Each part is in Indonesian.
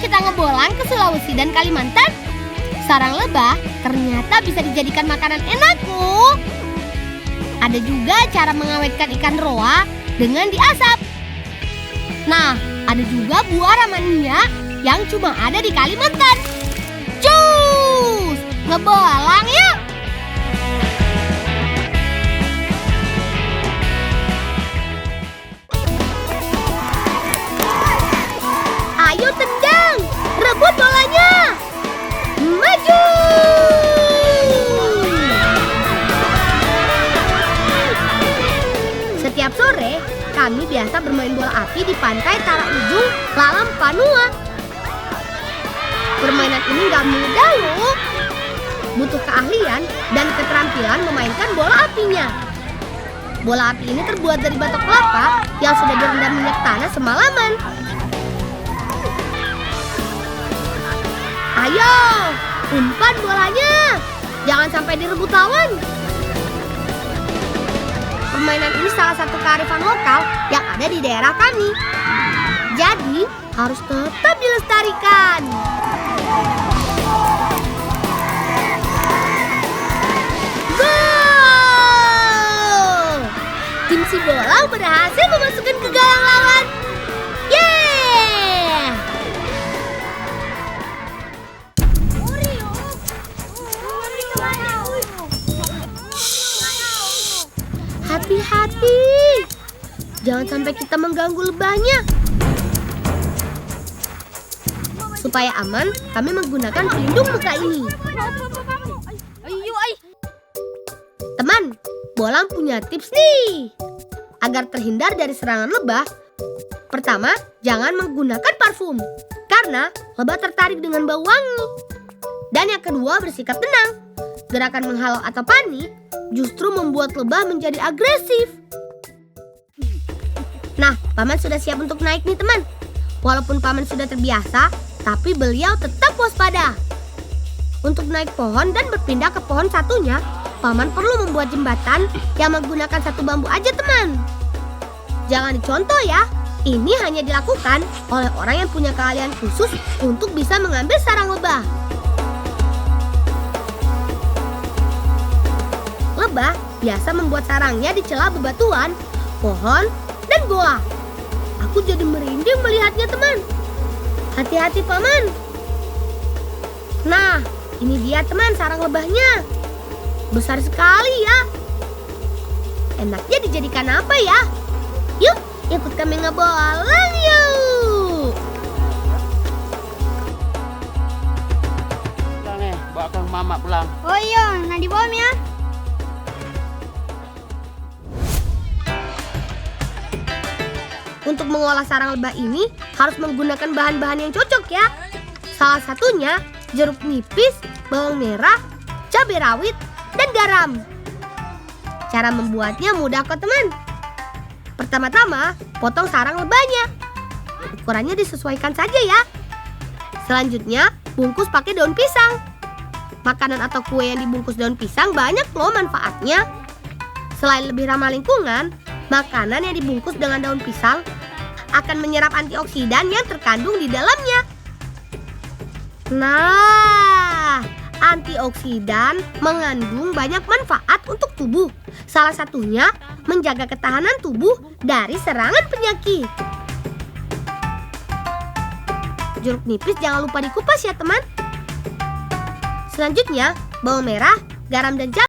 kita ngebolang ke Sulawesi dan Kalimantan, sarang lebah ternyata bisa dijadikan makanan enak loh. Ada juga cara mengawetkan ikan roa dengan diasap. Nah, ada juga buah ramania yang cuma ada di Kalimantan. Cus! Ngebolang yuk! Ayo tendang, rebut bolanya. Maju! Setiap sore, kami biasa bermain bola api di pantai Tara Ujung, Lalam Panua. Permainan ini gak mudah loh. Butuh keahlian dan keterampilan memainkan bola apinya. Bola api ini terbuat dari batok kelapa yang sudah direndam minyak tanah semalaman. Ayo, umpan bolanya. Jangan sampai direbut lawan. Permainan ini salah satu kearifan lokal yang ada di daerah kami. Jadi, harus tetap dilestarikan. Gol! Tim si bola berhasil memasukkan ke gawang lawan. Yeay! Hati-hati, jangan sampai kita mengganggu lebahnya. Supaya aman, kami menggunakan pelindung muka ini. Teman, Bolang punya tips nih. Agar terhindar dari serangan lebah, pertama, jangan menggunakan parfum. Karena lebah tertarik dengan bau wangi. Dan yang kedua, bersikap tenang. Gerakan menghalau atau panik justru membuat lebah menjadi agresif. Nah, Paman sudah siap untuk naik nih teman. Walaupun Paman sudah terbiasa, tapi beliau tetap waspada. Untuk naik pohon dan berpindah ke pohon satunya, Paman perlu membuat jembatan yang menggunakan satu bambu aja teman. Jangan dicontoh ya, ini hanya dilakukan oleh orang yang punya keahlian khusus untuk bisa mengambil sarang lebah. Lebah biasa membuat sarangnya di celah bebatuan, pohon, dan goa. Aku jadi merinding melihatnya teman. Hati-hati Paman. Nah, ini dia teman sarang lebahnya. Besar sekali ya. Enaknya dijadikan apa ya? Yuk, ikut kami ngebolang yuk. Pulang nih, bawa Kang Mama pulang. Oh iya, nah di bawah ya. Untuk mengolah sarang lebah ini harus menggunakan bahan-bahan yang cocok ya. Salah satunya jeruk nipis, bawang merah, cabai rawit, dan garam. Cara membuatnya mudah kok teman. Pertama-tama, potong sarang lebahnya. Ukurannya disesuaikan saja ya. Selanjutnya, bungkus pakai daun pisang. Makanan atau kue yang dibungkus daun pisang banyak loh manfaatnya. Selain lebih ramah lingkungan, makanan yang dibungkus dengan daun pisang akan menyerap antioksidan yang terkandung di dalamnya. Nah, antioksidan mengandung banyak manfaat untuk tubuh. Salah satunya menjaga ketahanan tubuh dari serangan penyakit. Jeruk nipis jangan lupa dikupas ya teman. Selanjutnya, bawang merah, garam dan cabai.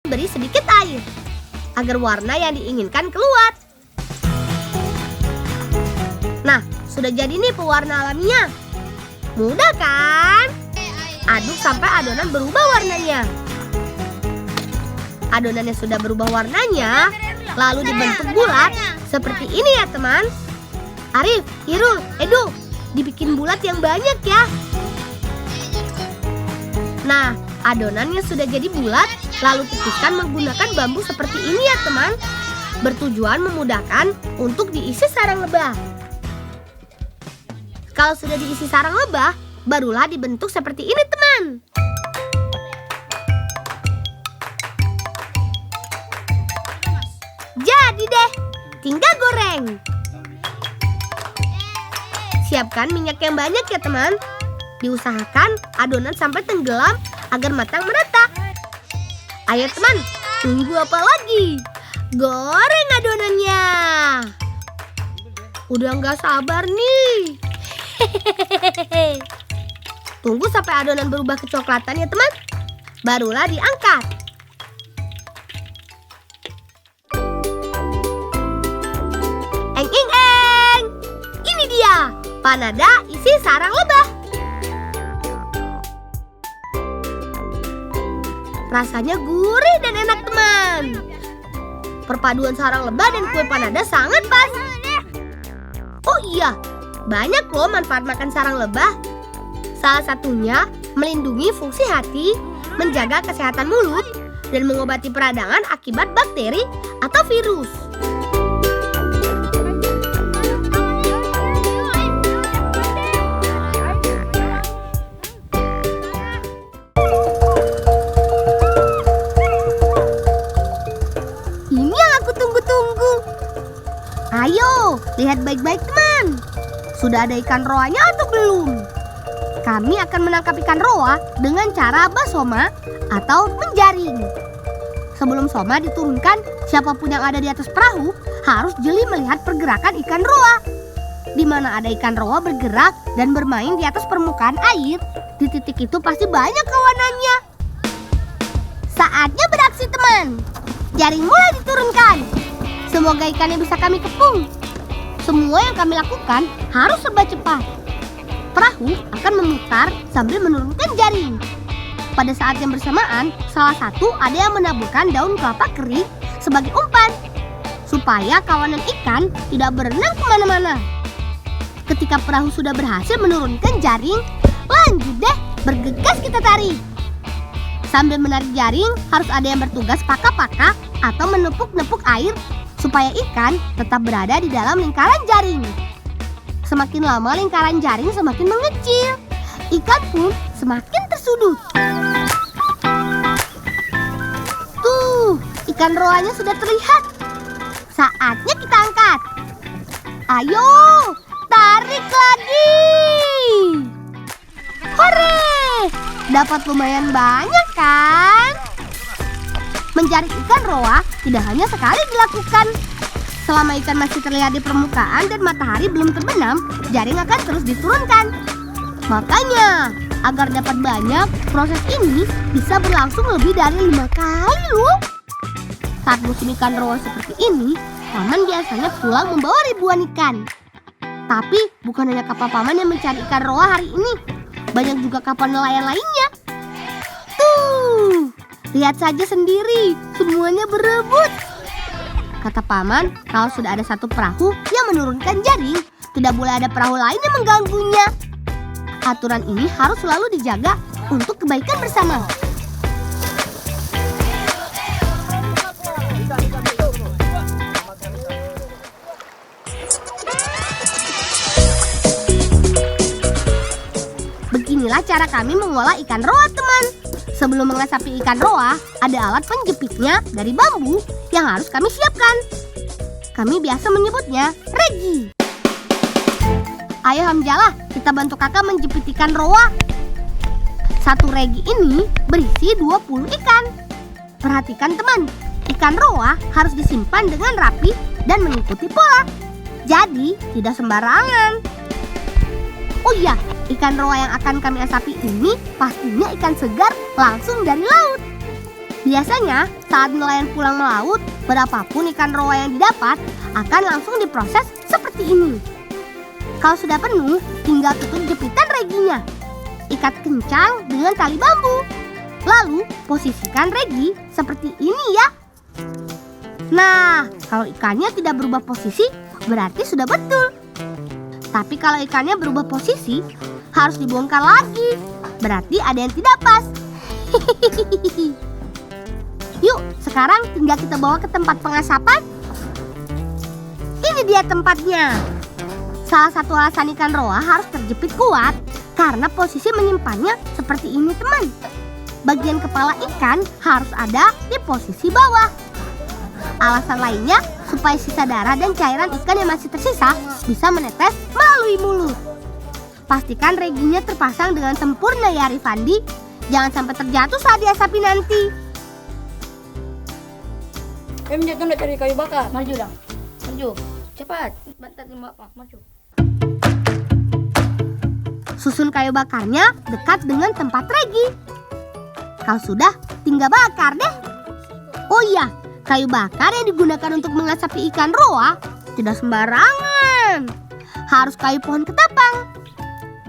beri sedikit air agar warna yang diinginkan keluar. Nah, sudah jadi nih pewarna alaminya. Mudah kan? Aduk sampai adonan berubah warnanya. Adonannya sudah berubah warnanya, lalu dibentuk bulat seperti ini ya teman. Arif, Irul, Edo, dibikin bulat yang banyak ya. Nah, adonannya sudah jadi bulat, lalu tipiskan menggunakan bambu seperti ini ya teman. Bertujuan memudahkan untuk diisi sarang lebah. Kalau sudah diisi sarang lebah, barulah dibentuk seperti ini teman. Jadi deh, tinggal goreng. Siapkan minyak yang banyak ya teman. Diusahakan adonan sampai tenggelam agar matang merata. Ayo teman, tunggu apa lagi? Goreng adonannya. Udah nggak sabar nih. Tunggu sampai adonan berubah kecoklatan ya teman. Barulah diangkat. Eng eng eng. Ini dia panada isi sarang lebah. Rasanya gurih dan enak teman. Perpaduan sarang lebah dan kue panada sangat pas. Oh iya, banyak loh manfaat makan sarang lebah. Salah satunya melindungi fungsi hati, menjaga kesehatan mulut, dan mengobati peradangan akibat bakteri atau virus. Ini yang aku tunggu-tunggu. Ayo, lihat baik-baik teman. Sudah ada ikan roanya atau belum? Kami akan menangkap ikan roa dengan cara basoma atau menjaring. Sebelum soma diturunkan, siapapun yang ada di atas perahu harus jeli melihat pergerakan ikan roa. Di mana ada ikan roa bergerak dan bermain di atas permukaan air, di titik itu pasti banyak kawanannya. Saatnya beraksi teman. Jaring mulai diturunkan. Semoga ikannya bisa kami kepung. Semua yang kami lakukan harus serba cepat. Perahu akan memutar sambil menurunkan jaring. Pada saat yang bersamaan, salah satu ada yang menaburkan daun kelapa kering sebagai umpan, supaya kawanan ikan tidak berenang kemana-mana. Ketika perahu sudah berhasil menurunkan jaring, lanjut deh, bergegas kita tarik. Sambil menarik jaring, harus ada yang bertugas paka-paka atau menepuk-nepuk air supaya ikan tetap berada di dalam lingkaran jaring. Semakin lama lingkaran jaring semakin mengecil, ikan pun semakin tersudut. Tuh, ikan roanya sudah terlihat. Saatnya kita angkat. Ayo, tarik lagi. Hore! Dapat lumayan banyak kan? Mencari ikan roa tidak hanya sekali dilakukan. Selama ikan masih terlihat di permukaan dan matahari belum terbenam, jaring akan terus diturunkan. Makanya, agar dapat banyak, proses ini bisa berlangsung lebih dari 5 kali loh. Saat musim ikan roa seperti ini, paman biasanya pulang membawa ribuan ikan. Tapi bukan hanya kapal paman yang mencari ikan roa hari ini. Banyak juga kapal nelayan lainnya. Tuh, lihat saja sendiri, semuanya berebut. Kata paman, kalau sudah ada satu perahu yang menurunkan jaring, tidak boleh ada perahu lain yang mengganggunya. Aturan ini harus selalu dijaga untuk kebaikan bersama. Beginilah cara kami mengolah ikan roa teman. Sebelum mengasapi ikan roa, ada alat penjepitnya dari bambu yang harus kami siapkan. Kami biasa menyebutnya regi. Ayo Hamzalah, kita bantu kakak menjepit ikan roa. Satu regi ini berisi 20 ikan. Perhatikan teman, ikan roa harus disimpan dengan rapi dan mengikuti pola. Jadi tidak sembarangan. Oh iya, ikan roa yang akan kami asapi ini pastinya ikan segar langsung dari laut. Biasanya saat nelayan pulang melaut, berapapun ikan roa yang didapat akan langsung diproses seperti ini. Kalau sudah penuh, tinggal tutup jepitan reginya. Ikat kencang dengan tali bambu. Lalu posisikan regi seperti ini ya. Nah, kalau ikannya tidak berubah posisi, berarti sudah betul. Tapi kalau ikannya berubah posisi, harus dibongkar lagi. Berarti ada yang tidak pas. Yuk, sekarang tinggal kita bawa ke tempat pengasapan. Ini dia tempatnya. Salah satu alasan ikan roa harus terjepit kuat karena posisi menyimpannya seperti ini, teman. Bagian kepala ikan harus ada di posisi bawah. Alasan lainnya supaya sisa darah dan cairan ikan yang masih tersisa bisa menetes melalui mulut. Pastikan reginya terpasang dengan sempurna ya Rifandi. Jangan sampai terjatuh saat diasapi nanti. Menjatuh nak cari kayu bakar. Maju dong, maju, cepat, bantat maju. Susun kayu bakarnya dekat dengan tempat regi. Kalau sudah, tinggal bakar deh. Oh iya, kayu bakar yang digunakan untuk mengasapi ikan roa tidak sembarangan. Harus kayu pohon ketapang.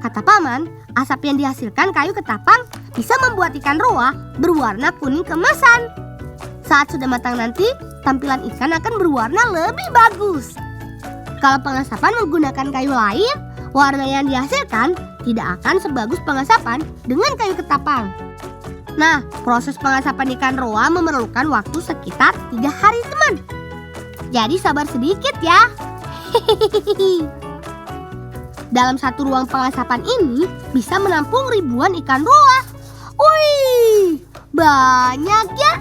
Kata paman, asap yang dihasilkan kayu ketapang bisa membuat ikan roa berwarna kuning keemasan. Saat sudah matang nanti, tampilan ikan akan berwarna lebih bagus. Kalau pengasapan menggunakan kayu lain, warna yang dihasilkan tidak akan sebagus pengasapan dengan kayu ketapang. Nah, proses pengasapan ikan roa memerlukan waktu sekitar 3 hari, teman. Jadi sabar sedikit ya. Dalam satu ruang pengasapan ini bisa menampung ribuan ikan roa. Wih, banyak ya.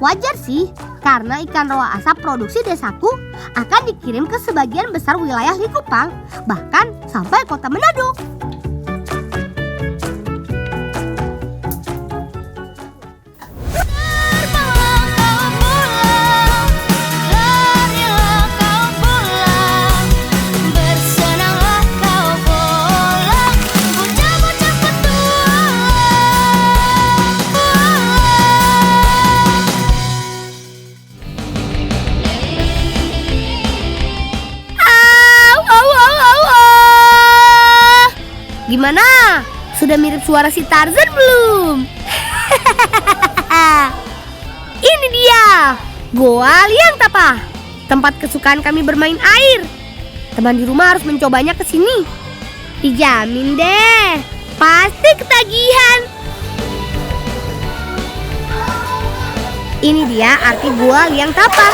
Wajar sih, karena ikan roa asap produksi desaku akan dikirim ke sebagian besar wilayah Likupang, bahkan sampai kota Manado. Gimana? Sudah mirip suara si Tarzan belum? Ini dia, Goa Liang Tapa, tempat kesukaan kami bermain air. Teman di rumah harus mencobanya ke sini. Dijamin deh, pasti ketagihan. Ini dia arti Goa Liang Tapa.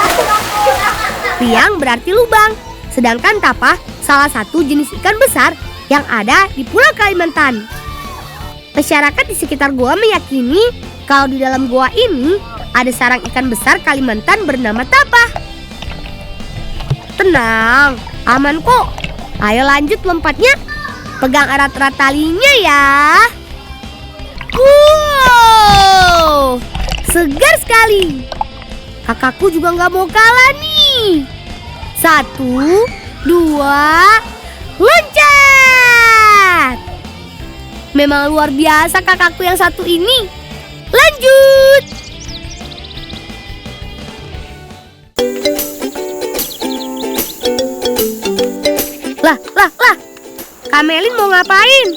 Liang berarti lubang, sedangkan tapa salah satu jenis ikan besar yang ada di Pulau Kalimantan. Masyarakat di sekitar goa meyakini kalau di dalam goa ini ada sarang ikan besar Kalimantan bernama tapa. Tenang, aman kok. Ayo lanjut lompatnya. Pegang erat-erat talinya ya. Wow, segar sekali. Kakakku juga nggak mau kalah nih. 1, 2, loncat! Memang luar biasa kakakku yang satu ini. Lanjut! Lah. Kak Melin mau ngapain?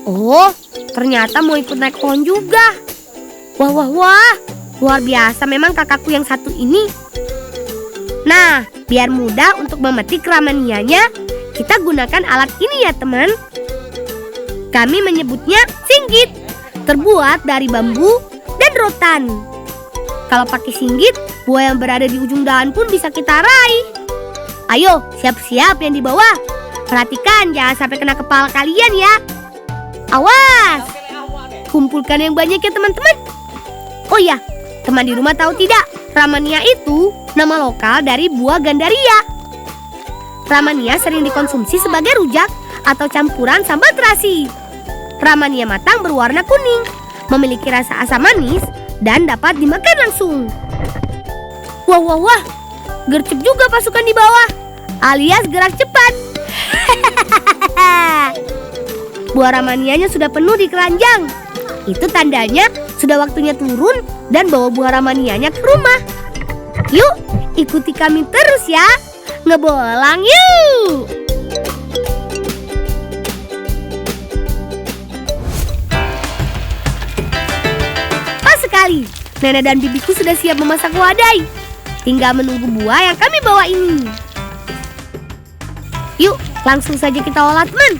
Oh, ternyata mau ikut naik pohon juga. Wah. Luar biasa memang kakakku yang satu ini. Nah, biar mudah untuk memetik ramanianya, kita gunakan alat ini ya teman. Kami menyebutnya singgit, terbuat dari bambu dan rotan. Kalau pakai singgit, buah yang berada di ujung dahan pun bisa kita raih. Ayo, siap-siap yang di bawah. Perhatikan jangan sampai kena kepala kalian ya. Awas, kumpulkan yang banyak ya teman-teman. Oh ya, teman di rumah tahu tidak, ramania itu nama lokal dari buah gandaria. Ramania sering dikonsumsi sebagai rujak atau campuran sambal terasi. Ramania matang berwarna kuning, memiliki rasa asam manis dan dapat dimakan langsung. Wah, gercep juga pasukan di bawah, alias gerak cepat. Buah ramanianya sudah penuh di keranjang. Itu tandanya sudah waktunya turun dan bawa buah ramanianya ke rumah. Yuk, ikuti kami terus ya. Ngebolang yuk! Pas sekali, nenek dan bibiku sudah siap memasak wadai. Tinggal menunggu buah yang kami bawa ini. Yuk, langsung saja kita olah teman.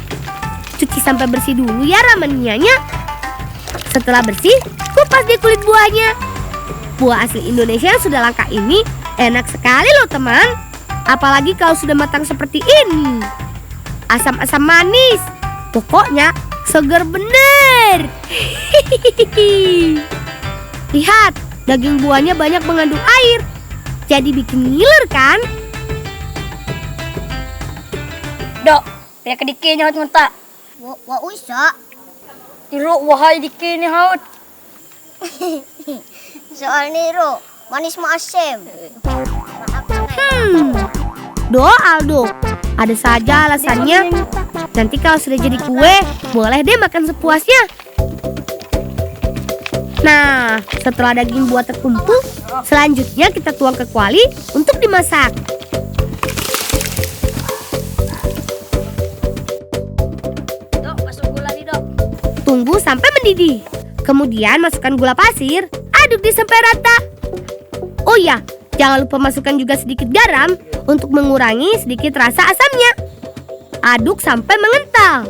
Cuci sampai bersih dulu ya ramanianya. Setelah bersih, kupas deh kulit buahnya. Buah asli Indonesia yang sudah langka ini enak sekali loh teman. Apalagi kalau sudah matang seperti ini. Asam-asam manis. Pokoknya segar bener. Lihat, daging buahnya banyak mengandung air. Jadi bikin ngiler kan? Dok, kayak kediknya haut ngontak. Wa usa. Iro wahai dikini haut. Soal niro, manis ma asem. Do Aldo, ada saja alasannya. Nanti kalau sudah jadi kue, boleh deh makan sepuasnya. Nah, setelah daging buah terkumpul, selanjutnya kita tuang ke kuali untuk dimasak. Dok, masuk gula nih dok. Tunggu sampai mendidih. Kemudian masukkan gula pasir, aduk deh sampai rata. Oh ya, jangan lupa masukkan juga sedikit garam untuk mengurangi sedikit rasa asamnya. Aduk sampai mengental.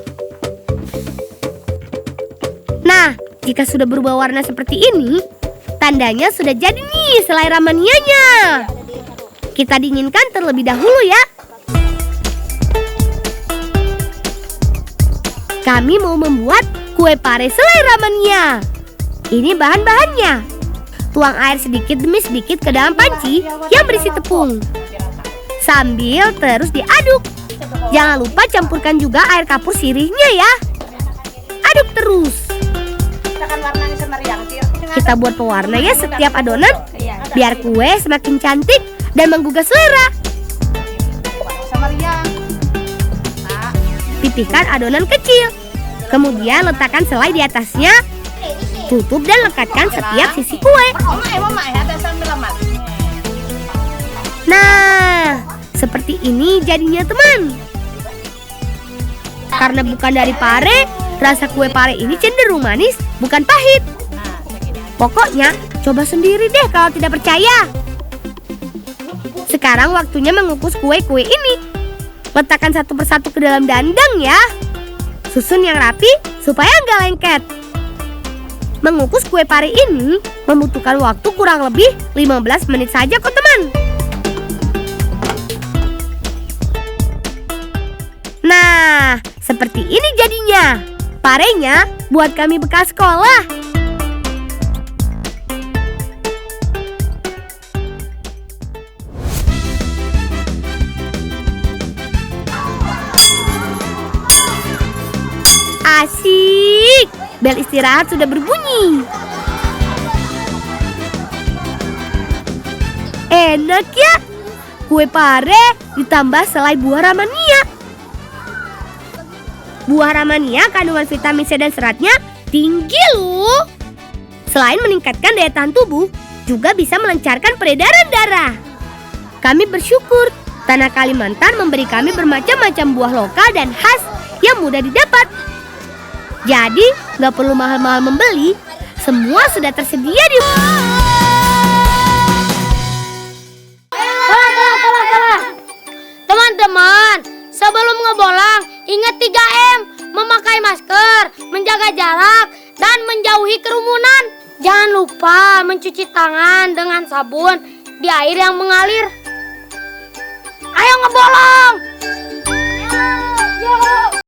Nah, jika sudah berubah warna seperti ini, tandanya sudah jadi nih selai ramanianya. Kita dinginkan terlebih dahulu ya. Kami mau membuat kue pare selai ramania. Ini bahan-bahannya. Tuang air sedikit demi sedikit ke dalam panci yang berisi tepung. Sambil terus diaduk. Jangan lupa campurkan juga air kapur sirihnya ya. Aduk terus. Kita buat pewarna ya setiap adonan, biar kue semakin cantik dan menggugah selera. Pipihkan adonan kecil. Kemudian letakkan selai di atasnya. Tutup dan lekatkan setiap sisi kue. Nah, seperti ini jadinya teman. Karena bukan dari pare, rasa kue pare ini cenderung manis, bukan pahit. Pokoknya, coba sendiri deh kalau tidak percaya. Sekarang waktunya mengukus kue-kue ini. Letakkan satu persatu ke dalam dandang ya. Susun yang rapi supaya nggak lengket. Mengukus kue pare ini membutuhkan waktu kurang lebih 15 menit saja kok teman. Nah, seperti ini jadinya. Parenya buat kami bekal sekolah. Asik, bel istirahat sudah berbunyi. Enak ya, kue pare ditambah selai buah ramania. Buah ramania kandungan vitamin C dan seratnya tinggi loh. Selain meningkatkan daya tahan tubuh, juga bisa melancarkan peredaran darah. Kami bersyukur tanah Kalimantan memberi kami bermacam-macam buah lokal dan khas yang mudah didapat. Jadi, nggak perlu mahal-mahal membeli, semua sudah tersedia di... Teman-teman, sebelum ngebolang, ingat 3M, memakai masker, menjaga jarak, dan menjauhi kerumunan. Jangan lupa mencuci tangan dengan sabun di air yang mengalir. Ayo